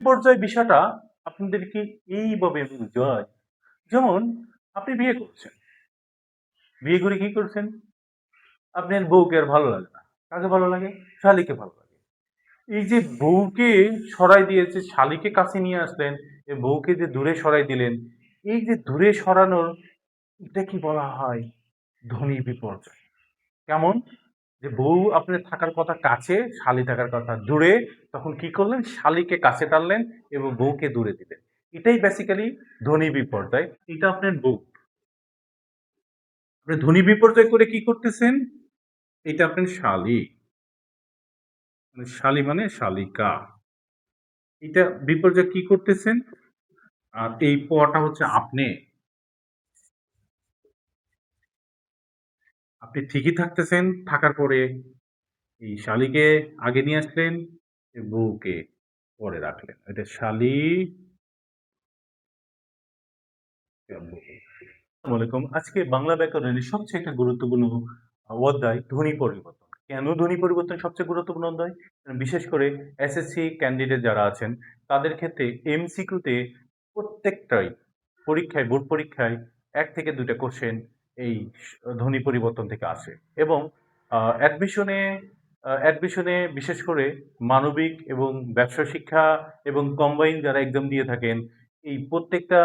বিপর্যয় বিষয়টা আপনাদেরকে এইভাবে বোঝায়। যেমন আপনি বিয়ে করছেন। বিয়ে করে কি করছেন? আপনার বউকে আর ভালো লাগে না। কাকে ভালো লাগে? শালীকে ভালো লাগে। এই যে বউকে সরাই দিয়েছে, শালীকে কাছে নিয়ে আসলেন, এ বউকে যে দূরে সরাই দিলেন, এই যে দূরে সরানোর এটা কি বলা হয়? ধ্বনি বিপর্যয়। কেমন? যে বউ আপনার থাকার কথা কাছে, শালী থাকার কথা দূরে, তখন কি করলেন? শালীকে কাছে টানলেন এবং বউকে দূরে দিলেন। এটাই বেসিক্যালি ধ্বনি বিপর্যয়। এটা আপনার বউ। আপনি ধ্বনি বিপর্যয় করে কি করতেছেন? এটা আপনার শালী। মানে শালী মানে শালিকা। এটা বিপর্যয় কি করতেছেন? আর এই পটা হচ্ছে আপনি। আপনি ঠিকই থাকতেছেন, থাকার পরে এই শালীকে আগে নিয়ে আসলেন, এই বউকে পরে রাখলেন। এটা শালী আসসালামু আলাইকুম। আজকে বাংলা ব্যাকরণের সবচেয়ে একটা গুরুত্বপূর্ণ অধ্যায় ধ্বনি পরিবর্তন। কেন ধ্বনি পরিবর্তন সবচেয়ে গুরুত্বপূর্ণ অধ্যায়? বিশেষ করে এসএসসি ক্যান্ডিডেট যারা আছেন তাদের ক্ষেত্রে এমসিকিউতে প্রত্যেকটাই পরীক্ষায়, বোর্ড পরীক্ষায় ১ থেকে ২ টা কোশ্চেন এই ধ্বনি পরিবর্তন থেকে আসে এবং অ্যাডমিশনে অ্যাডমিশনে বিশেষ করে মানবিক এবং ব্যবসা শিক্ষা এবং কম্বাইন যারা এক্সাম দিয়ে থাকেন, এই প্রত্যেকটা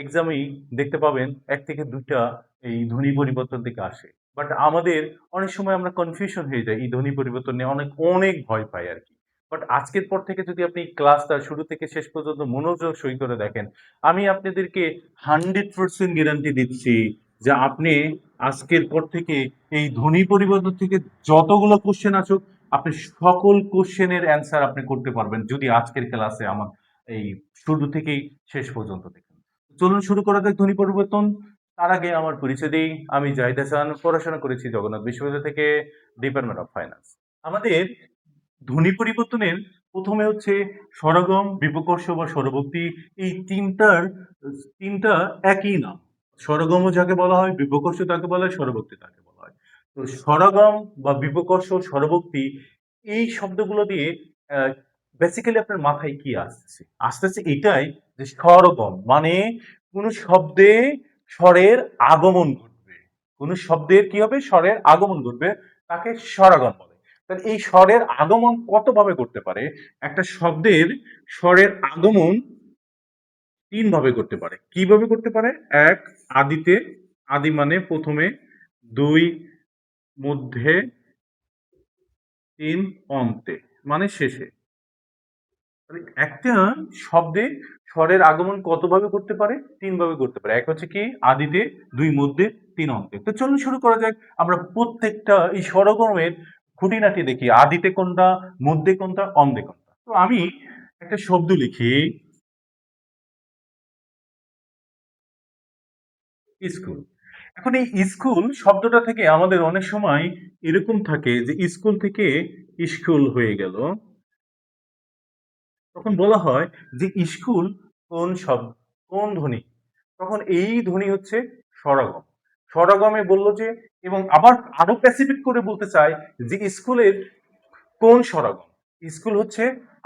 এক্সামেই দেখতে পাবেন ১ থেকে ২ টা এই ধ্বনি পরিবর্তন থেকে আসে। বাট আমাদের অনেক সময় আমরা কনফিউশন হয়ে যাই এই ধ্বনি পরিবর্তন নিয়ে অনেক ভয় পাই আরকি। বাট আজকের পর থেকে যদি আপনি ক্লাসটা শুরু থেকে শেষ পর্যন্ত মনোযোগ সই করে দেখেন, আমি আপনাদেরকে 100% গ্যারান্টি দিচ্ছি যে আপনি আজকের পর থেকে এই ধ্বনি পরিবর্তন থেকে যতগুলো কোশ্চেন আসুক, আপনি সকল কোশ্চেনের অ্যান্সার আপনি করতে পারবেন যদি আজকের ক্লাসে আমার এই শুরু থেকেই শেষ পর্যন্ত দেখেন। চলুন শুরু করা যাক ধ্বনি পরিবর্তন। তার আগে আমার পরিচয় দেই। আমি জাহিদ হাসান, পড়াশোনা করেছি জগন্নাথ বিশ্ববিদ্যালয় থেকে, ডিপার্টমেন্ট অফ ফাইন্যান্স। আমাদের ধ্বনি পরিবর্তনের ১ম এ হচ্ছে স্বরগম, বিপকর্ষ বা স্বরভক্তি। এই ৩টা একই নাম। স্বরগমও যাকে বলা হয়, বিপকর্ষ তাকে বলা হয়, স্বরভক্তি তাকে বলা হয়। তো স্বরগম বা বিপকর্ষ, স্বরভক্তি এই শব্দগুলো দিয়ে বেসিক্যালি আপনার মাথায় কি আসতেছে? আসতেছে এটাই যে স্বরগম মানে কোন শব্দে স্বরের আগমন ঘটবে। কোন শব্দের কি হবে? স্বরের আগমন ঘটবে। তাকে স্বরগম বলে। তাহলে এই স্বরের আগমন কতভাবে করতে পারে? একটা শব্দের স্বরের আগমন ৩ ভাবে করতে পারে। কিভাবে করতে পারে? ১ আদিতে, আদি মানে ১ম এ, ২ মধ্যে, ৩ অন্তে মানে শেষে। তাহলে একটা শব্দে স্বরের আগমন কতভাবে করতে পারে? ৩ ভাবে করতে পারে। এক হচ্ছে কি আদিতে, ২ মধ্যে, ৩ অন্তে। তো চলুন শুরু করা যাক। আমরা প্রত্যেকটা এই স্বরগমের খুঁটিনাটি দেখি। আদিতে কোনটা, মধ্যে কোনটা, অন্তে কোনটা। তো আমি একটা শব্দ লিখি স্কুল। এখন এই স্কুল শব্দটা থেকে আমাদের অনেক সময় এরকম থাকে যে স্কুল থেকে ইস্কুল হয়ে গেল। তখন বলা হয় যে স্কুল কোন শব্দ, কোন ধ্বনি? তখন এই ধ্বনি হচ্ছে স্বরগম। স্বরগমে বলল যে এবং আবার আরো স্পেসিফিক করে বলতে চাই যে স্কুলের কোন স্বরগম? স্কুল হচ্ছে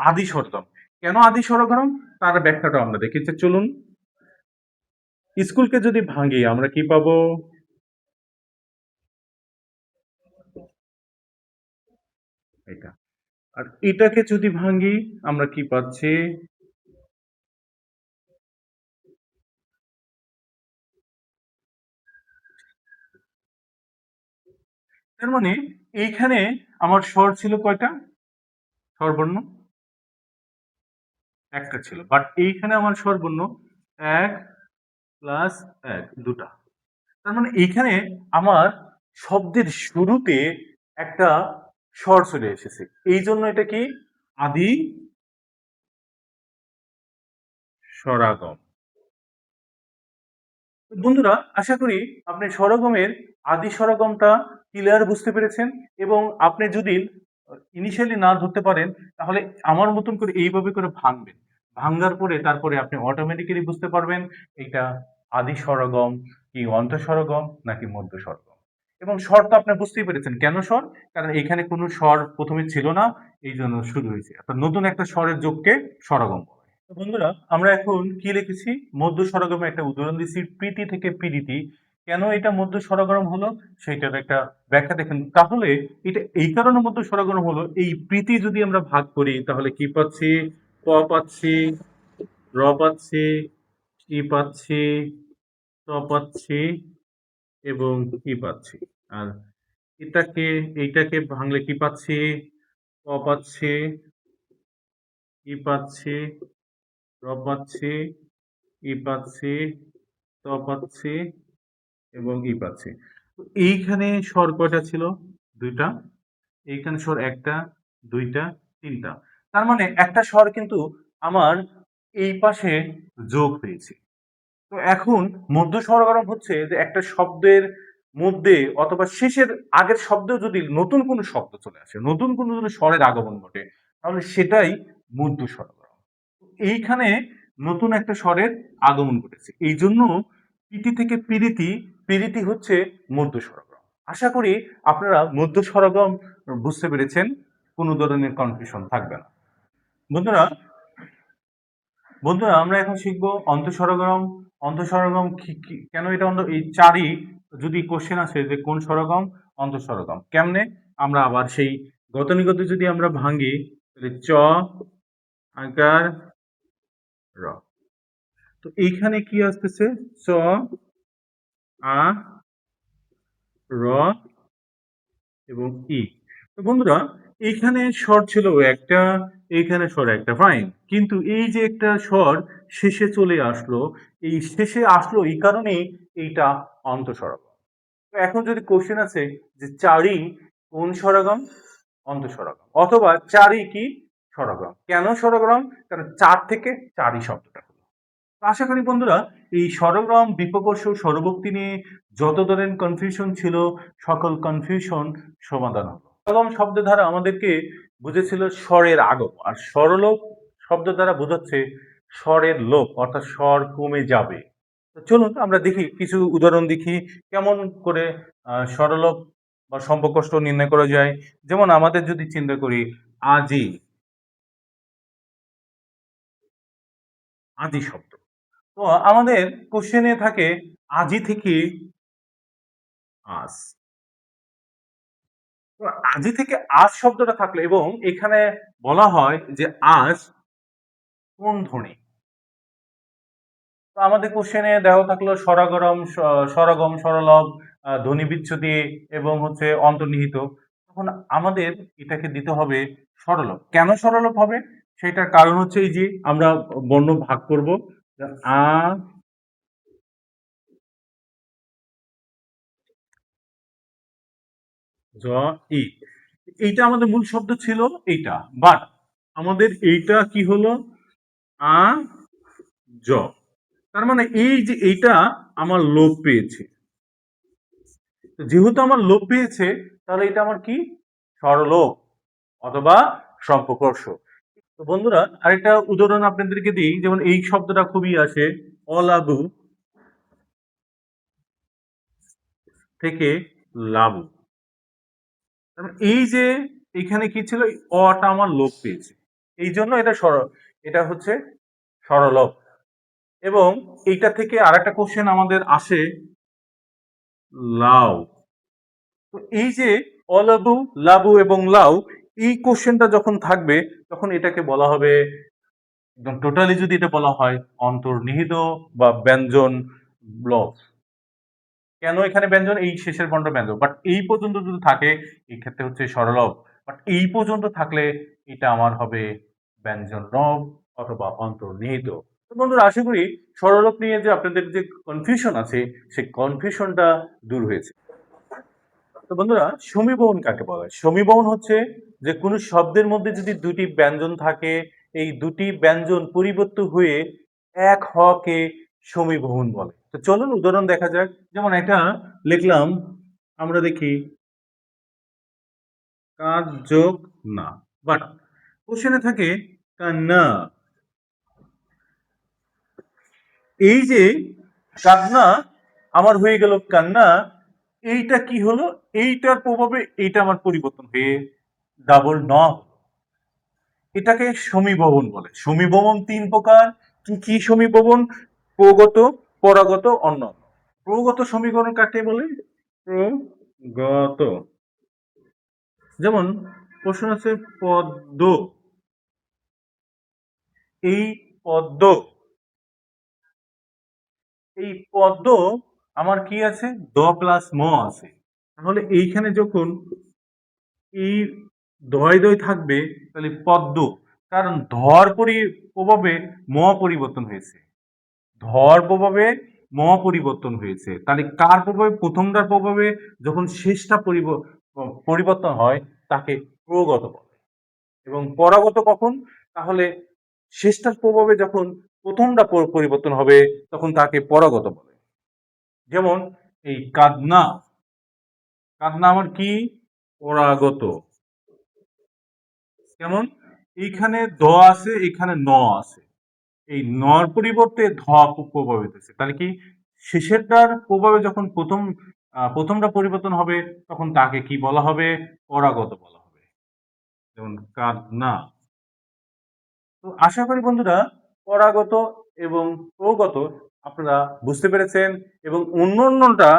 আদি স্বরগম। কেন আদি স্বরগম? তার ব্যাখ্যাটা আমরা দেখি। যে চলুন স্কুলকে যদি ভাঙি আমরা কি পাবো? এটা। আর এটাকে যদি ভাঙি আমরা কি পাচ্ছি? তার মানে এইখানে আমার স্বর ছিল কয়টা? স্বরবর্ণ একটা ছিল। বাট এইখানে আমার স্বরবর্ণ ১ প্লাস ১ দুটা। তার মানে এইখানে আমার শব্দের শুরুতে একটা স্বর চলে এসেছে। এই জন্য এটা কি আদি স্বরাগম। বন্ধুরা আশা করি আপনি স্বরগমের আদি স্বরগমটা ক্লিয়ার বুঝতে পেরেছেন এবং আপনি যদি ইনিশিয়ালি না ধরতে পারেন তাহলে আমার মতন করে এইভাবে করে ভাঙবেন। ভাঙার পরে তারপরে আপনি অটোমেটিক্যালি বুঝতে পারবেন এটা আদি স্বরগম কি অন্ত স্বরগম নাকি মধ্য স্বরগম। এবং স্বর তো আপনি বুঝতেই পেরেছেন কেন স্বর? কারণ এখানে কোনো স্বর প্রথমে ছিল না এই জন্য শুরু হয়েছে। অর্থাৎ নতুন একটা স্বরের যোগকে স্বরগম বলে। তো বন্ধুরা আমরা এখন কি লিখেছি, মধ্য স্বরগমে একটা উদাহরণ দিচ্ছি, প্রীতি থেকে পীড়িতি। কেন এটা মধ্য স্বরগম হলো সেইটার একটা ব্যাখ্যা দেখেন। তাহলে এটা এই কারণে মধ্য স্বরগম হলো, এই প্রীতি যদি আমরা ভাগ করি তাহলে কি পাচ্ছি, প পাচ্ছি, র পাচ্ছি, ই পাচ্ছি, ত পাচ্ছি এবং কি পাচ্ছি। আর এইটাকে ভাঙলে কি পাচ্ছি, প পাচ্ছি, ই পাচ্ছি, র পাচ্ছি, ই পাচ্ছি, ত পাচ্ছি এবং ই পাচ্ছি। তো এইখানে স্বর কয়টা ছিল, দুইটা। এইখানে স্বর একটা, দুইটা, তিনটা। তার মানে একটা স্বর কিন্তু আমার এই পাশে যোগ হয়েছে। তো এখন মধ্য স্বরগরম হচ্ছে যে একটা শব্দের মধ্যে অথবা শেষের আগের শব্দ যদি নতুন কোনো শব্দ চলে আসে, নতুন কোনো যদি স্বরের আগমন ঘটে, তাহলে সেটাই মধ্য স্বরগরম। এইখানে নতুন একটা স্বরের আগমন ঘটেছে, এই জন্য পিটি থেকে পিরিতি, পিরিতি হচ্ছে মধ্য স্বরগম। আশা করি আপনারা মধ্য স্বরগম বুঝতে পেরেছেন, কোনো ধরনের কনফিউশন থাকবে না। বন্ধুরা বন্ধুরা আমরা এখন শিখবো অন্তঃস্বরগম। অন্তঃস্বরগম কেন এটা এই চারই যদি কোশ্চেন আসে যে কোন স্বরগম, অন্তঃস্বরগম কেমনে, আমরা আবার সেই গতানুগত যদি আমরা ভাঙি, তাহলে চ, আকার, র। তো এইখানে কি আসতেছে, চ, আ, র এবং ই। তো বন্ধুরা এইখানে স্বর ছিল একটা, এইখানে স্বর একটা, ফাইন। কিন্তু এই যে একটা স্বর শেষে চলে আসলো, এই শেষে আসলো এই কারণেই এইটা অন্তঃস্বরগম। তো এখন যদি কোশ্চেন আছে যে চারি কোন স্বরগম, অন্তঃস্বরগম, অথবা চারি কি স্বরগম। কেন স্বরগম, কারণ চার থেকে চারি শব্দটা হলো। তো আশা করি বন্ধুরা এই স্বরগ্রাম, বিপকর্ষ, স্বরভক্তি নিয়ে যত ধরনের কনফিউশন ছিল সকল কনফিউশন সমাধান হলো। স্বরগম শব্দ দ্বারা আমাদেরকে বুঝেছিল স্বরের আগম, আর স্বরলোপ শব্দ দ্বারা বোঝাচ্ছে স্বরের লোপ, অর্থাৎ স্বর কমে যাবে। তো চলুন আমরা দেখি কিছু উদাহরণ দেখি কেমন করে স্বরলোপ বা সম্পর্কষ্ট নির্ণয় করা যায়। যেমন আমাদের যদি চিন্তা করি আজি, আজি শব্দ, তো আমাদের কোশ্চেনে থাকে আজি থেকে আজ। তো আজি থেকে আজ শব্দটা থাকলে এবং এখানে বলা হয় যে আজ কোন ধ্বনি। তো আমাদের কোশ্চেনে দেওয়া থাকলো স্বরাগরম, স্বরগম, স্বরলব, ধ্বনি বিচ্ছুতি এবং হচ্ছে অন্তর্নিহিত। তখন আমাদের এটাকে দিতে হবে স্বরলব। কেন স্বরলব হবে সেটার কারণ হচ্ছে এই যে আমরা বর্ণ ভাগ করব, আ, জ, ই। এইটা আমাদের মূল শব্দ ছিল এইটা, বাট আমাদের এইটা কি হলো, আ, জ। তার মানে এই যে এইটা আমার লোপ পেয়েছে। যেহেতু আমার লোপ পেয়েছে তাহলে এটা আমার কি, স্বরলোপ অথবা সম্প্রকর্ষ। তো বন্ধুরা আরেকটা উদাহরণ আপনাদেরকে দিই, যেমন এই শব্দটা খুবই আসে, অলাগু থেকে লাবু। এই যে এখানে কি ছিল, অটা আমার লোপ পেয়েছে, এই জন্য এটা এটা হচ্ছে স্বরলোপ। এবং এইটা থেকে আরেকটা কোশ্চেন আমাদের আসে, লাউ। তো এই যে অলাবু, লাবু এবং লাউ, এই কোশ্চেনটা যখন থাকবে তখন এটাকে বলা হবে একদম টোটালি, যদি এটা বলা হয় অন্তর্নিহিত বা ব্যঞ্জন ব্লক। কেন এখানে ব্যঞ্জন, এই শেষের বর্ণটা ব্যঞ্জন, বাট এই পর্যন্ত যদি থাকে এই ক্ষেত্রে হচ্ছে সরলভ, বাট এই পর্যন্ত থাকলে এটা আমার হবে ব্যঞ্জন রব অথবা অন্তর্নিহিত। তো বন্ধুরা আশা করি সরলভ নিয়ে যে আপনাদের যে কনফিউশন আছে সেই কনফিউশনটা দূর হয়েছে। তো বন্ধুরা সমীবহন কাকে বলা হয়, সমীবহন হচ্ছে যে কোনো শব্দের মধ্যে যদি দুটি ব্যঞ্জন থাকে, এই দুটি ব্যঞ্জন পরিবর্তিত হয়ে এক হকে সমীবহন বলে। তো চলুন উদাহরণ দেখা যাক। যেমন এটা লিখলাম, আমরা দেখি কাজ যোগ না, বাট কোশ্চেনে থাকে কান্না। এই যে কান্না আমার হয়ে গেল কান্না, এইটা কি হলো, এইটার প্রভাবে এইটা আমার পরিবর্তন হয়ে ডাবল ন। এটাকে সমীভবন বলে। সমীভবন তিন প্রকার। কি কি সমীভবন? প্রগত, পরাগত, অন্যান্য। প্রগত সমীকরণ কাকে বলে? প্রগত। যেমন প্রশ্ন আছে পদ্ম, এই পদ্ম, এই পদ্ম আমার কি আছে? দ প্লাস ম আছে। তাহলে এইখানে যখন এই দয় দয় থাকবে তাহলে পদ্ম, কারণ ধর প্রভাবে ম পরিবর্তন হয়েছে। ধর প্রভাবে ম পরিবর্তন হয়েছে, তাহলে কার প্রভাবে? প্রথমটার প্রভাবে যখন শেষটা পরিবর্তন হয় তাকে প্রগত বলে। এবং পরাগত কখন? তাহলে শেষটার প্রভাবে যখন প্রথমটা পরিবর্তন হবে তখন তাকে পরাগত বলে। যেমন এই কাদনা, কাদনা আমার কি? পরাগত। কেমন? এইখানে দ আছে, এখানে ন আছে, এই নর পরিবর্তে ধ প্রভাবিত হচ্ছে, তাহলে কি শেষেরটার প্রভাবে যখন প্রথমটা পরিবর্তন হবে তখন তাকে কি বলা হবে? পরাগত বলা হবে। যেমন কাদনা। তো আশা করি বন্ধুরা পরাগত এবং প্রগত আপনারা বুঝতে পেরেছেন। এবং অন্যান্যটা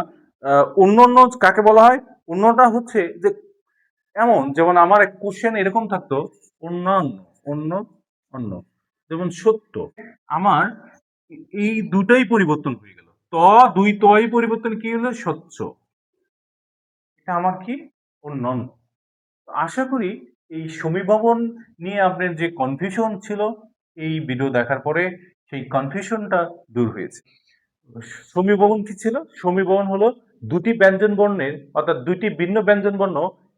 অন্যান্য কাকে বলা হয়? অন্যটা হচ্ছে যে এমন, যেমন আমার এক কোশ্চেন এরকম থাকতো, অন্যান্য, অন্য, অন্য, যেমন সত্য, আমার এই দুটাই পরিবর্তন হয়ে গেল, দুই তই পরিবর্তন কি হলো? সত্য। এটা আমার কি? অন্যান্য। আশা করি এই সমীভবন নিয়ে আপনার যে কনফিউশন ছিল এই ভিডিও দেখার পরে সেই কনফিউশনটা দূর হয়েছে। সমীভবন কি ছিল? সমীভবন হলো দুটি ব্যঞ্জন বর্ণের, অর্থাৎ দুটি ভিন্ন ব্যঞ্জন বর্ণ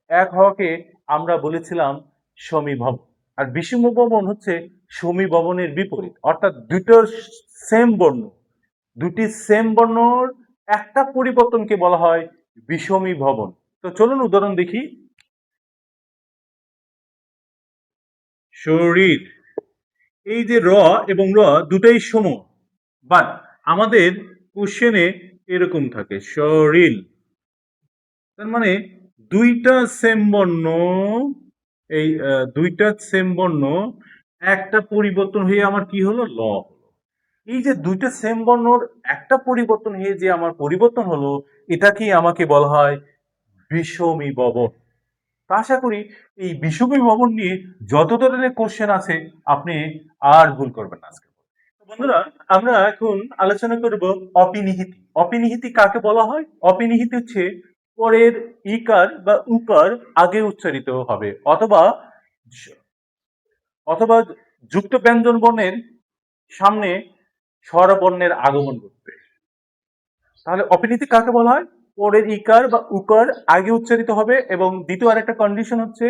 এক হওয়াকে আমরা বলেছিলাম সমীভবন। আর বিষমভবন হচ্ছে সমীভবনের বিপরীত, অর্থাৎ দুটো সেম বর্ণ, দুটি সেম বর্ণর একটা পরিবর্তনকে বলা হয় বিষমীভবন। তো চলুন উদাহরণ দেখি। শরীর, এই যে র এবং র দুটাই সম, বাট আমাদের কোশ্চেনে এরকম থাকে শরীর, তার মানে দুইটা সেম বর্ণ, এই দুইটা সেম বর্ণ একটা পরিবর্তন হয়ে আমার কি হলো? ল হলো। এই যে দুইটা সেম বর্ণর একটা পরিবর্তন হয়ে যে আমার পরিবর্তন হলো, এটাকেই আমাকে বলা হয় বিষমীভবন। তো আশা করি এই বিষমীভবন নিয়ে যত ধরনের কোশ্চেন আছে আপনি আর ভুল করবেন না আজকে। তো বন্ধুরা আমরা এখন আলোচনা করব অপিনিহিতি। অপিনিহিতি কাকে বলা হয়? অপিনিহিতি হচ্ছে পরের ইকার বা উকার আগে উচ্চারিত হবে, অথবা অথবা যুক্ত ব্যঞ্জন বর্ণের সামনে স্বরবর্ণের আগমন ঘটবে। তাহলে অপিনিহিতি কাকে বলা হয়? পরের ইকার বা উকার আগে উচ্চারিত হবে, এবং দ্বিতীয় আরেকটা কন্ডিশন হচ্ছে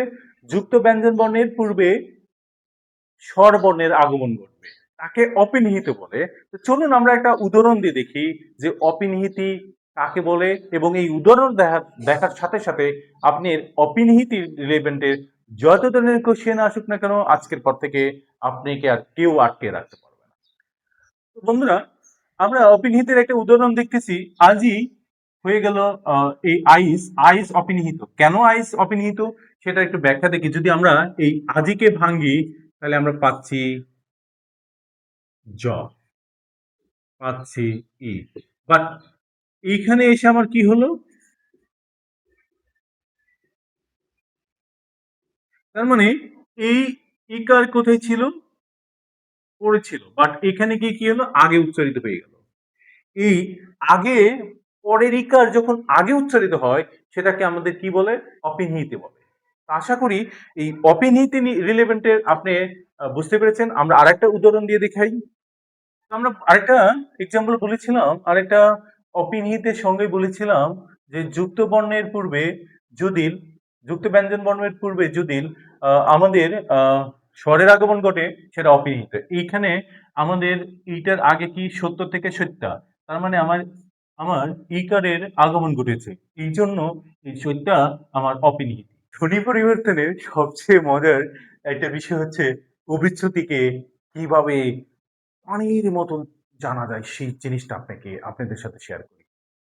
যুক্ত ব্যঞ্জন বর্ণের পূর্বে স্বরবর্ণের আগমন ঘটবে, তাকে অপিনিহিত বলে। তো চলুন আমরা একটা উদাহরণ দিয়ে দেখি যে অপিনিহিতি কাকে বলে, এবং এই উদাহরণ দেখার সাথে সাথে আপনি অপিনিহিতি রিলেভেন্টের যত ধরনের কোশ্চেন আসুক না কেন আজকের পর থেকে আপনাকে আর কেউ আটকে রাখতে পারবে না। তো বন্ধুরা আমরা অপিনিহিতের একটা উদাহরণ দেখতেছি। আজই হয়ে গেল এই আইস, আইস অপিনিহিত। কেন আইস অপিনিহিত সেটা একটু ব্যাখ্যা দেখি। যদি আমরা এই আজিকে ভাঙ্গি তাহলে আমরা পাচ্ছি জ, পাচ্ছি ই, বাট এইখানে এসে আমার কি হলো? তার মানে এই ইকার কোথায় ছিল? পড়েছিল, বাট এখানে গিয়ে কি হলো? আগে উচ্চারিত হয়ে গেল। এই আগে পরের ইকার যখন আগে উচ্চারিত হয় সেটাকে আমাদের কি বলে? অপিনিহিতি বলে। আশা করি এই অপিনিহিতি রিলেভেন্টের আপনি বুঝতে পেরেছেন। আমরা আরেকটা উদাহরণ দিয়ে দেখাই। আমরা আরেকটা এক্সাম্পল বলেছিলাম, আরেকটা অপিনিহিতের সঙ্গে বলেছিলাম যে যুক্ত বর্ণের পূর্বে যদি, যুক্ত ব্যঞ্জন বর্ণের পূর্বে যদি আমাদের স্বরের আগমন ঘটে সেটা অপিনিহিত। এইখানে আমাদের ইটার আগে কি? সত্য থেকে সত্যা, তার মানে আমার আমার ইকারের আগমন ঘটেছে, এই জন্য এই সত্যা আমার অপিনিহিত। ধ্বনি পরিবর্তনের সবচেয়ে মজার একটা বিষয় হচ্ছে অবিচ্যুতিকে কিভাবে পানির মতন জানা যায়, সেই জিনিসটা আপনাদের সাথে শেয়ার করি।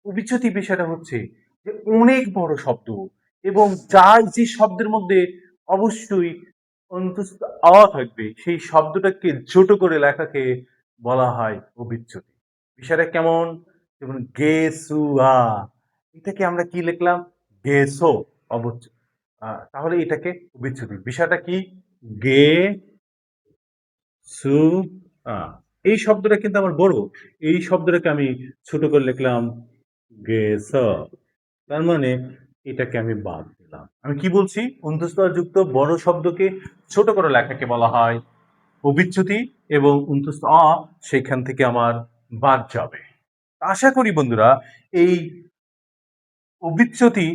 অবিচ্যুতি বিষয়টা হচ্ছে যে অনেক বড় শব্দ, এবং যে শব্দের মধ্যে অবশ্যই অন্তস্থ অ থাকবে, সেই শব্দটাকে ছোট করে লেখাকে বলা হয় অবিচ্যুতি। বিষয়টা কেমন? যেমন গেসুয়া, এটাকে আমরা কি লিখলাম? গেসো, অবচ্য তাহলে এটাকে অবিচ্যুতি। বিষয়টা কি? গে সু আ। এই শব্দটা কিন্তু আমার বড়। এই শব্দটাকে আমি ছোট করে লিখলাম গেস। তার মানে এটাকে আমি বাদ দিলাম। আমি কি বলছি? যুক্ত বড় শব্দকে ছোট করে লেখাকে বলা হয় অবিচ্যুতি এবং সেখান থেকে আমার বাদ যাবে। আশা করি বন্ধুরা এই অবিচ্যুতি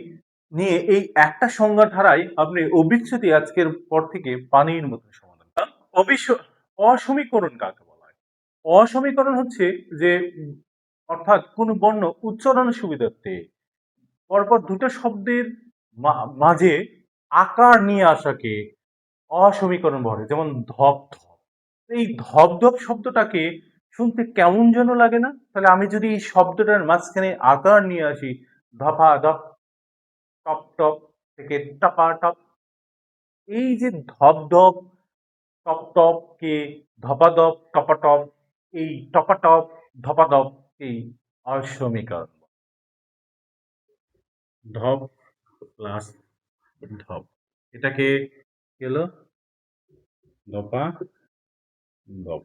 নিয়ে এই একটা সংজ্ঞা ধারায় আপনি অবিচ্যুতি আজকের পর থেকে পানির মতো সমাধান অবিশ্ব অসমীকরণ কাকে বলা হয়? অসমীকরণ হচ্ছে যে অর্থাৎ কোন বর্ণ উচ্চারণের সুবিধার্থে পরপর দুটো শব্দের মাঝে আকার নিয়ে আসাকে অসমীকরণ বলে। যেমন ধপ ধপ, এই ধপ ধপ শব্দটাকে শুনতে কেমন যেন লাগে না? তাহলে আমি যদি এই শব্দটার মাঝখানে আকার নিয়ে আসি, ধপা ধপ, টপ টপ থেকে টপা টপ, এই যে ধপ ধপ, টপ টপ কে ধপাধপ টপাটপ, এই টপাটপ ধপাধপ এই অসমীকরণ। ধপ প্লাস ধপ, এটাকে কি হলো? ধপা ধপ।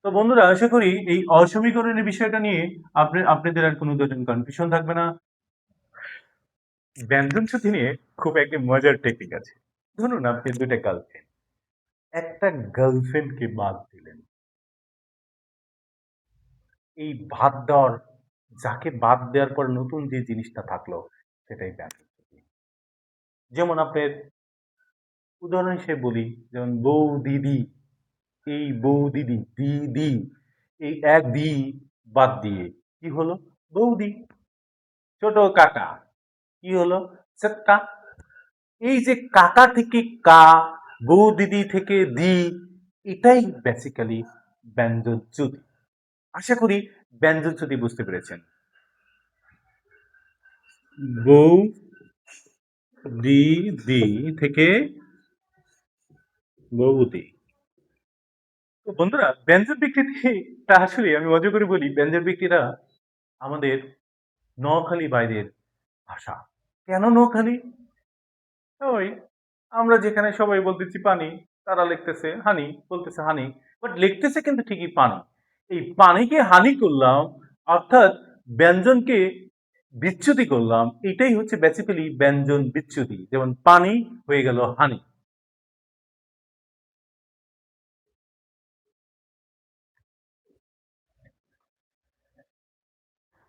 তো বন্ধুরা আশা করি এই অসমীকরণের বিষয়টা নিয়ে আপনাদের আর কোনো কনফিউশন থাকবে না। ব্যঞ্জন সূচি নিয়ে খুব একটা মজার টেকনিক আছে। ধরুন আপনি দুইটা গার্লফ্রেন্ড, একটা গার্লফ্রেন্ডকে বাদ দিলেন, এই বাদ দেওয়ার যাকে বাদ দেওয়ার পর নতুন যে জিনিসটা থাকলো সেটাই ব্যঞ্জন সূচি। যেমন আপনার উদাহরণ হিসেবে বলি, যেমন বউ দিদি, এই বউ দিদি দিদি, এই এক দি বাদ দিয়ে কি হলো? বৌদি। ছোট কাকা কি হলো? সৎকা। এই যে কাকা থেকে কা, বউ দিদি থেকে দি, এটাই বেসিক্যালি ব্যঞ্জন চ্যুতি। আশা করি ব্যঞ্জন চ্যুতি বুঝতে পেরেছেন। বউ দিদি থেকে বৌদি। তো বন্ধুরা ব্যঞ্জন বিকৃতিটা আসলে আমি মজা করে বলি, ব্যঞ্জন বিকৃতিটা আমাদের নোয়াখালী বাইরের ভাষা। কেন নোয়াখালী? ওই আমরা যেখানে সবাই বলতেছি পানি, তারা লিখতেছে হানি, বলতেছে হানি, বাট লিখতেছে কিন্তু ঠিকই পানি। এই পানিকে হানি করলাম, অর্থাৎ ব্যঞ্জনকে বিচ্যুতি করলাম, এটাই হচ্ছে বেসিক্যালি ব্যঞ্জন বিচ্যুতি। যেমন পানি হয়ে গেল হানি।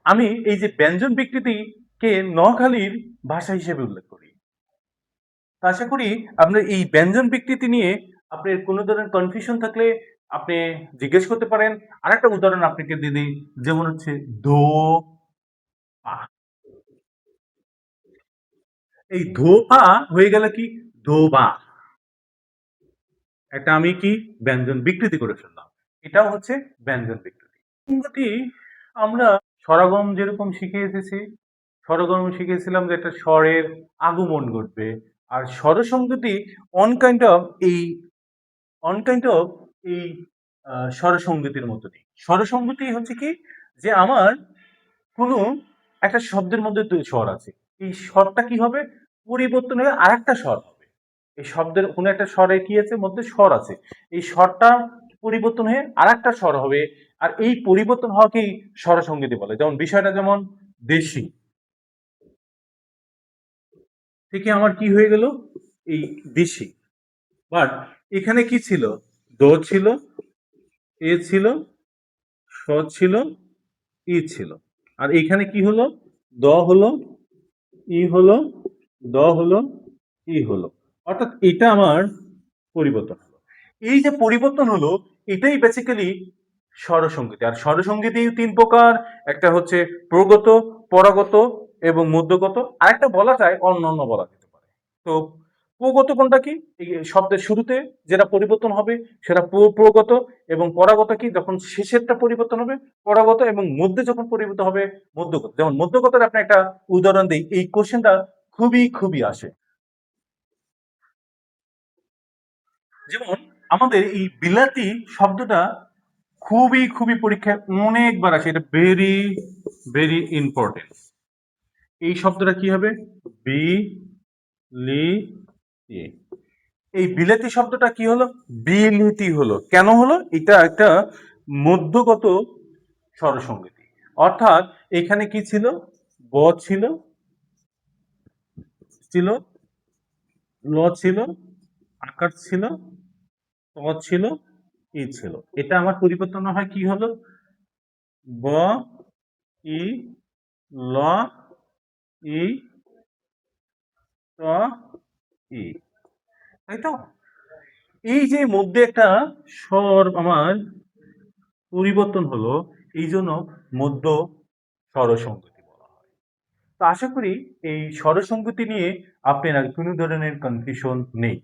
আমি এই যে ব্যঞ্জন বিকৃতিকে নোয়াখালীর ভাষা হিসেবে উল্লেখ করি। তো আশা করি আপনার এই ব্যঞ্জন বিকৃতি নিয়ে আপনার কোনো ধরনের কনফিউশন থাকলে আপনি জিজ্ঞেস করতে পারেন। আরেকটা উদাহরণ আপনাকে দিয়ে দিই, যেমন হচ্ছে ধো পা। এই ধো পা হয়ে গেল কি? ধোবা। একটা আমি কি ব্যঞ্জন বিকৃতি করে ফেললাম, এটাও হচ্ছে ব্যঞ্জন বিকৃতি। সংগতি আমরা স্বরগম যেরকম শিখে এসেছি, স্বরগম শিখেছিলাম যে একটা স্বরের আগমন ঘটবে, আর স্বরসংগতি অন কাইন্ড অফ এই অন কাইন্ড অফ এই স্বরসংগতির মতো নেই। স্বরসংগতি হচ্ছে কি, যে আমার কোনো একটা শব্দের মধ্যে দুই স্বর আছে, এই স্বরটা কি হবে? পরিবর্তন হয়ে আরেকটা স্বর হবে। এই শব্দের কোনো একটা স্বরে কি আছে? মধ্যে স্বর আছে, এই স্বরটা পরিবর্তন হয়ে আরেকটা স্বর হবে, আর এই পরিবর্তন হওয়াকেই স্বরসংগীতি বলে। যেমন বিষয়টা যেমন দেশি থেকে আমার কি হয়ে গেল? এই দেশি। বাট এখানে কি ছিল? দ ছিল, এ ছিল, স ছিল, ই ছিল। আর এখানে কি হলো? দ হলো, ই হলো, দ হলো, ই হলো। অর্থাৎ এটা আমার পরিবর্তন হলো। এই যে পরিবর্তন হলো, এটাই বেসিক্যালি স্বরসঙ্গীতি। আর স্বরসঙ্গীতি তিন প্রকার, একটা হচ্ছে প্রগত, পরাগত এবং মধ্যগত, আরেকটা বলা যায় অন্যান্য বলা যেতে পারে। তো প্রগত কোনটা কি? এই শব্দের শুরুতে যেটা পরিবর্তন হবে সেটা প্রগত, এবং পরাগত কি? যখন শেষেরটা পরিবর্তন হবে পরাগত, এবং মধ্যে যখন পরিবর্তন হবে মধ্যগত। যেমন মধ্যগতের আপনি একটা উদাহরণ দিই, এই কোশ্চেনটা খুবই খুবই আসে। যেমন আমাদের এই বিলাতি শব্দটা খুবই খুবই পরীক্ষায় অনেকবার আসে, এটা ভেরি ভেরি ইম্পর্টেন্ট। এই শব্দটা কি হবে? বি লি তি। এই বিলাতি শব্দটা কি হলো? বিলিতি হলো। কেন হলো? এটা একটা মধ্যগত স্বরসঙ্গতি। অর্থাৎ এখানে কি ছিল? ব ছিল, ছিল, ল ছিল, আকার ছিল, ত ছিল, ই ছিল। এটা আমার পরিবর্তন হয় কি হলো? ব ই ল ই ত ই। তাই তো? এই যে মধ্যে একটা স্বর আমার পরিবর্তন হলো, এই জন্য মধ্য স্বরসঙ্গতি বলা হয়। তো আশা করি এই স্বরসঙ্গতি নিয়ে আপনার আর কোনো ধরনের কনফিউশন নেই।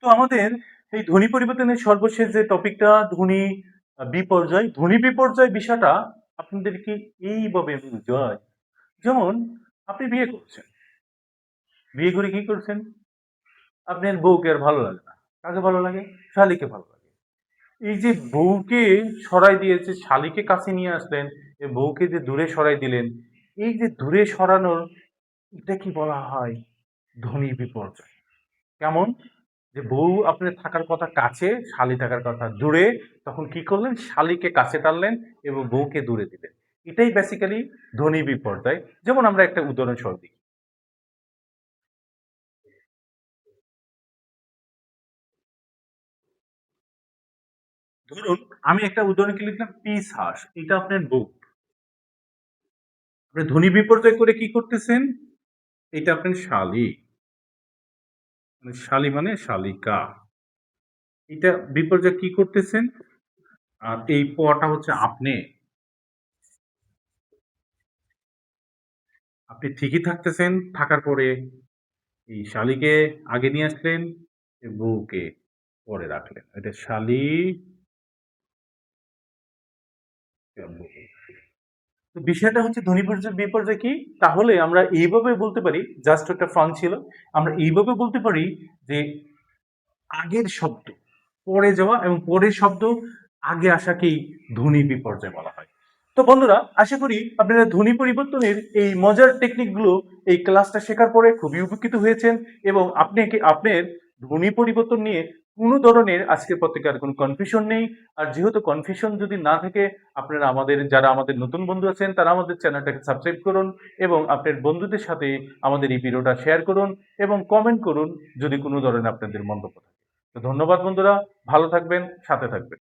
তো আমাদের এই ধ্বনি পরিবর্তনের সর্বশেষ যে টপিকটা ধ্বনি বিপর্যয়, ধ্বনি বিপর্যয় বিষয়টা আপনাদের কি এইভাবে বুঝায়? যেমন আপনি বিয়ে করছেন, বিয়ে করে কি করছেন? আপনার বউকে আর ভালো লাগে না। কাকে ভালো লাগে? শালীকে ভালো লাগে। এই যে বউকে সরাই দিয়েছে, শালীকে কাছে নিয়ে আসলেন, এ বউকে যে দূরে সরাই দিলেন, এই যে দূরে সরানোর এটা কি বলা হয়? ধ্বনি বিপর্যয়। কেমন? যে বউ আপনার থাকার কথা কাছে, শালী থাকার কথা দূরে, তখন কি করলেন? শালীকে কাছে টানলেন এবং বউকে দূরে দিলেন। এটাই বেসিক্যালি ধ্বনি বিপর্যয়। যেমন আমরা একটা উদাহরণসহ দিই। ধরুন আমি একটা উদাহরণকে লিখলাম পিস হাঁস। এটা আপনার বউ। আপনি ধ্বনি বিপর্যয় করে কি করতেছেন? এটা আপনার শালী। মানে শালী মানে শালিকা। এটা বিপর্যয় কি করতেছেন? আর এই পটা হচ্ছে আপনি। আপনি ঠিকই থাকতেছেন, থাকার পরে এই শালীকে আগে নিয়ে আসলেন, বউকে পরে রাখলেন। এটা শালী তো বিষয়টা হচ্ছে ধ্বনি বিপর্যয় কি? তাহলে আমরা এইভাবে বলতে পারি, জাস্ট একটা ফান ছিল। আমরা এইভাবে বলতে পারি যে আগের শব্দ পরে যাওয়া এবং পরের শব্দ আগে আসাকেই ধ্বনি বিপর্যয় বলা হয়। তো বন্ধুরা আশা করি আপনারা ধ্বনি পরিবর্তনের এই মজার টেকনিকগুলো এই ক্লাসটা শেখার পরে খুবই উপকৃত হয়েছেন এবং আপনাকে আপনার ধ্বনি পরিবর্তন নিয়ে কোনো ধরনের আজকের পর থেকে আর কোনো কনফিউশন নেই। আর যেহেতু কনফিউশন যদি না থাকে, আপনারা আমাদের যারা আমাদের নতুন বন্ধু আছেন তারা আমাদের চ্যানেলটাকে সাবস্ক্রাইব করুন এবং আপনার বন্ধুদের সাথে আমাদের এই ভিডিওটা শেয়ার করুন এবং কমেন্ট করুন যদি কোনো ধরনের আপনাদের মন্তব্য থাকে। তো ধন্যবাদ বন্ধুরা, ভালো থাকবেন, সাথে থাকবেন।